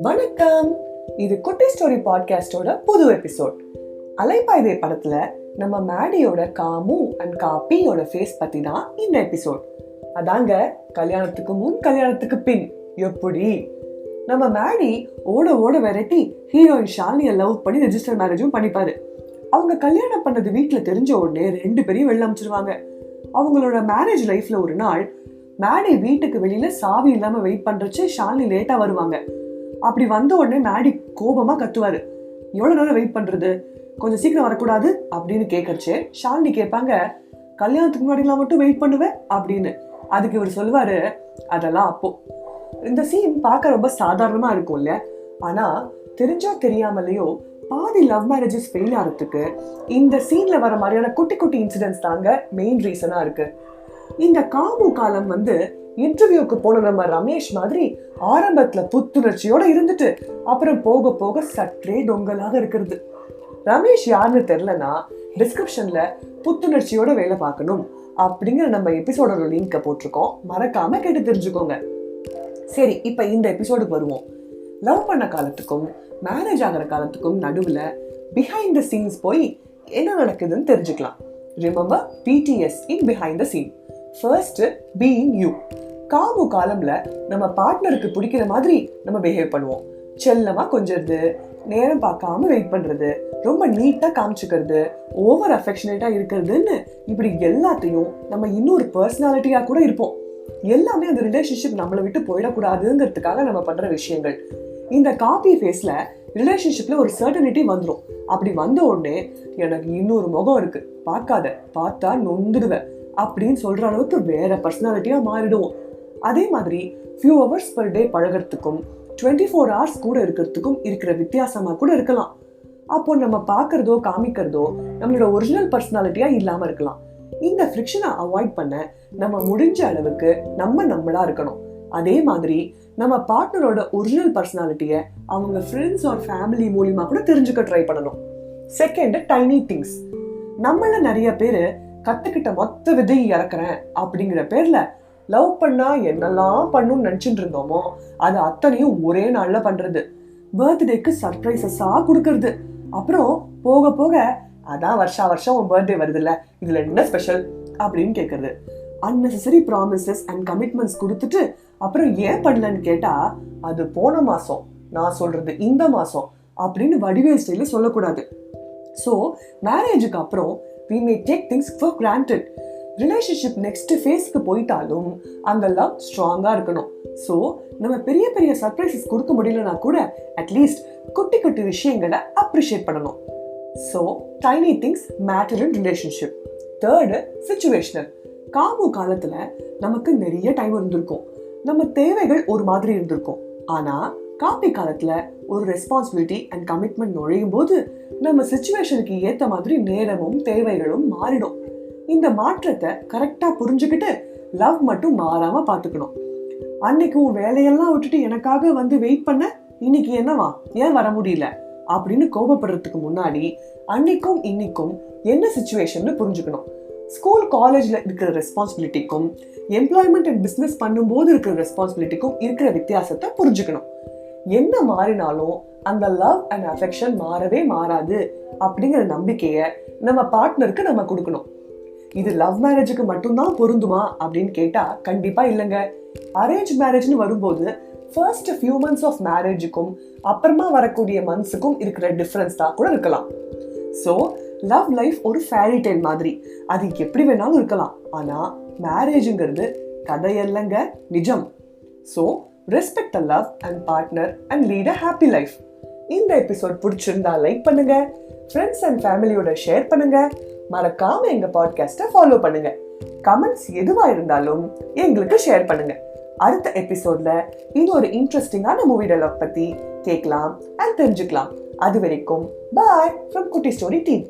வணக்கம், இது குட்டி ஸ்டோரி பாட்காஸ்டோட புது எபிசோட். அலைப்பாய்தே படத்துல நம்ம மேடியோட காமு அண்ட் காப்பியோட ஃபேஸ் பத்தி தான் இந்த எபிசோட். அதாங்க கல்யாணத்துக்கு முன் கல்யாணத்துக்கு பின் எப்படி நம்ம மேடி ஓட ஓட விரட்டி ஹீரோயின் ஷாலினியை லவ் பண்ணி ரெஜிஸ்டர் மேரேஜும் பண்ணிப்பாரு. அவங்க கல்யாணம் பண்ணது வீட்டுல தெரிஞ்ச உடனே 2 பேரையும் வெளில அமைச்சிருவாங்க. அவங்களோட மேரேஜ் லைஃப்ல ஒரு நாள் மேடி வீட்டுக்கு வெளியில சாவி இல்லாம வெயிட் பண்றச்சு ஷாலினி லேட்டா வருவாங்க. அப்படி வந்த உடனே மேடி கோபமா கத்துவாரு, எவ்வளவு நேரம் வெயிட் பண்றது, கொஞ்சம் சீக்கிரம் வரக்கூடாது அப்படின்னு கேட்கறச்சு ஷாலினி கேட்பாங்க, கல்யாணத்துக்கு முன்னாடிலாம் மட்டும் வெயிட் பண்ணுவேன் அப்படின்னு. அதுக்கு இவர் சொல்லுவாரு, அதெல்லாம் அப்போ. இந்த சீன் பார்க்க ரொம்ப சாதாரணமா இருக்கும் இல்ல, ஆனா தெரிஞ்சோ தெரியாமலையோ பாதி லவ் மேரேஜஸ் ஃபெயில் ஆகிறதுக்கு இந்த சீன்ல வர மாதிரியான குட்டி குட்டி இன்சிடென்ட்ஸ் தாங்க மெயின் ரீசனா இருக்கு. இந்த காமு காலம் இன்டர்வியூக்கு போன நம்ம ரமேஷ் மாதிரி ஆரம்பத்துல புத்துணர்ச்சியோட இருந்துட்டு அப்புறம் போக போக சற்றே தொங்கலாக இருக்கிறது. ரமேஷ் யாருன்னு தெரியலனா டிஸ்கிரிப்ஷன்ல புத்துணர்ச்சியோட வேலை பார்க்கணும் அப்படிங்கிற நம்ம எபிசோடோட லிங்க போட்டிருக்கோம், மறக்காம கேட்டு தெரிஞ்சுக்கோங்க. சரி, இப்ப இந்த எபிசோடுக்கு வருவோம். லவ் பண்ண காலத்துக்கும் மேரேஜ் ஆகிற காலத்துக்கும் நடுவுல பிஹைண்ட் த சீன்ஸ் போய் என்ன நடக்குதுன்னு தெரிஞ்சுக்கலாம். Remember BTS in behind the scene. First, being you. காமு காலம்ல நம்ம பார்ட்னருக்கு பிடிக்கிற மாதிரி நம்ம பிஹேவ் பண்ணுவோம். செல்லமா கொஞ்சறது, நேரம் பார்க்காம வெயிட் பண்றது, ரொம்ப நீட்டா காமிச்சுக்கிறது, ஓவர் அஃபெக்ஷனேட்டா இருக்கிறதுன்னு இப்படி எல்லாத்தையும் நம்ம இன்னொரு பர்சனாலிட்டியா கூட இருப்போம். எல்லாமே அந்த ரிலேஷன்ஷிப் நம்மளை விட்டு போயிடக்கூடாதுங்கிறதுக்காக நம்ம பண்ற விஷயங்கள். இந்த காப்பி ஃபேஸ்ல ரிலேஷன்ஷிப்ல ஒரு சர்டனிட்டி வந்துடும். அப்படி வந்த உடனே எனக்கு இன்னொரு முகம் இருக்கு, பார்க்காத, பார்த்தா நொந்துடுவேன் அப்படின்னு சொல்ற அளவுக்கு வேற பர்சனாலிட்டியா மாறிடுவோம். அதே மாதிரி ஃபியூ ஹவர்ஸ் பர் டே பழகிறதுக்கும் 24 hours கூட இருக்கிறதுக்கும் இருக்கிற வித்தியாசமா கூட இருக்கலாம். அப்போ நம்ம பார்க்கறதோ காமிக்கிறதோ நம்மளோட ஒரிஜினல் பர்சனாலிட்டியா இல்லாம இருக்கலாம். இந்த ஃப்ரிக்ஷனை அவாய்ட் பண்ண நம்ம முடிஞ்ச அளவுக்கு நம்மளா இருக்கணும். அதே மாதிரி நம்ம பார்ட்னரோட ஒரிஜினல் பர்சனாலிட்டியை அவங்க ஃப்ரெண்ட்ஸ் ஆர் ஃபேமிலி மூலியமா கூட தெரிஞ்சுக்க ட்ரை பண்ணணும். Second, tiny things. நம்மள நிறைய பேரு கத்துக்கிட்ட மொத்த விதையை இறக்குறேன் அப்படிங்கிற பேர்ல லவ் பண்ணா என்னெல்லாம் பண்ணுன்னு நினைச்சுட்டு இருந்தோமோ அது அத்தனையும் ஒரே நாள்ல பண்றது. பர்த்டேக்கு சர்ப்ரைசஸா கொடுக்கறது, அப்புறம் போக போக அதான் வருஷம் உன் பர்த்டே வருது இல்ல, இதுல என்ன ஸ்பெஷல் அப்படின்னு கேட்கறது. unnecessary promises and commitments கொடுத்துட்டு அப்புறம் ஏன் பண்ணலன்னு கேட்டா அது போன மாசம், நான் சொல்றது இந்த மாசம் அப்படின்னு வடிவேல் ஸ்டைல சொல்லக்கூடாது. ஸோ மேரேஜுக்கு அப்புறம் we may take things for granted. Relationship next ஃபேஸ்க்கு போயிட்டாலும் அந்த லவ் ஸ்ட்ராங்கா இருக்கணும். ஸோ நம்ம பெரிய பெரிய சர்ப்ரைசஸ் கொடுக்க முடியலனா கூட அட்லீஸ்ட் குட்டி குட்டி விஷயங்களை அப்ரிஷியேட் பண்ணணும். So tiny things matter in relationship. Third, situational. காமு காலத்துல நமக்கு நிறைய டைம் இருந்திருக்கும், நம்ம தேவைகள் ஒரு மாதிரி இருந்திருக்கும். ஆனா காப்பி காலத்துல ஒரு ரெஸ்பான்சிபிலிட்டி அண்ட் கமிட்மெண்ட் நுழையும் போது நம்ம சிச்சுவேஷனுக்கு ஏத்த மாதிரி நேரமும் தேவைகளும் மாறிடும். இந்த மாற்றத்தை கரெக்டா புரிஞ்சுக்கிட்டு லவ் மட்டும் மாறாம பாத்துக்கணும். அன்னைக்கு உன் வேலையெல்லாம் விட்டுட்டு எனக்காக வெயிட் பண்ண, இன்னைக்கு என்னவா, ஏன் வர முடியல அப்படின்னு கோபப்படுறதுக்கு முன்னாடி அன்னைக்கும் இன்னைக்கும் என்ன சிச்சுவேஷன் புரிஞ்சுக்கணும். ஸ்கூல் காலேஜ்ல இருக்கிற ரெஸ்பான்சிபிலிட்டிக்கும் எம்ப்ளாய்மெண்ட் அண்ட் பிசினஸ் பண்ணும்போது இருக்கிற ரெஸ்பான்சிபிலிட்டிக்கும் இருக்கிற வித்தியாசத்தை புரிஞ்சுக்கணும். என்ன மாறினாலும் அந்த லவ் அண்ட் அஃபெக்ஷன் மாறவே மாறாது அப்படிங்கிற நம்பிக்கைய நம்ம பார்ட்னருக்கு நம்ம கொடுக்கணும். இது லவ் மேரேஜுக்கு மட்டும்தான் பொருந்துமா அப்படின்னு கேட்டா கண்டிப்பா இல்லைங்க. அரேஞ்ச் மேரேஜ்னு வரும்போது ஃபர்ஸ்ட் ஃபியூ மந்த்ஸ் ஆஃப் மேரேஜுக்கும் அப்புறமா வரக்கூடிய மந்த்ஸுக்கும் இருக்கிற டிஃபரன்ஸ் தான் கூட இருக்கலாம். ஸோ லவ் லைஃப் ஒரு ஃபேரி டேல் மாதிரி, அது எப்படி வேணாலும் இருக்கலாம். ஆனா மேரேஜுங்கிறது கதையல்லங்க, நிஜம். So respect the love and partner and lead a happy life. இந்த எபிசோட் பிடிச்சிருந்தா லைக் பண்ணுங்க, ஃப்ரெண்ட்ஸ் அண்ட் ஃபேமிலியோட ஷேர் பண்ணுங்க, மறக்காம எங்க பாட்காஸ்ட்டை ஃபாலோ பண்ணுங்க. கமெண்ட்ஸ் எதுவா இருந்தாலும் எங்களுக்கு ஷேர் பண்ணுங்க. அடுத்த எபிசோட்ல இன்னொரு இன்ட்ரெஸ்டிங்கான மூவி டயலாக் பத்தி கேட்கலாம் அண்ட் தெரிஞ்சுக்கலாம். அது வரைக்கும் பாய் ஃப்ரம் குட்டி ஸ்டோரி டீம்.